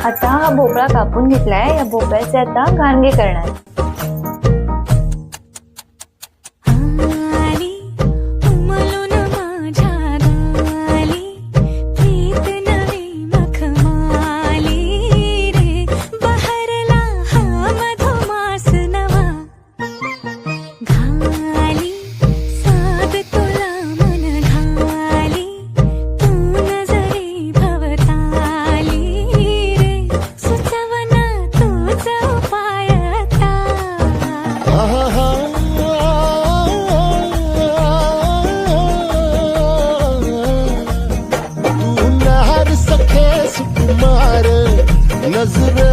आता हा भोपळा कापून घेतलाय, या भोपळ्याचे आता गाणगे करणार. नजर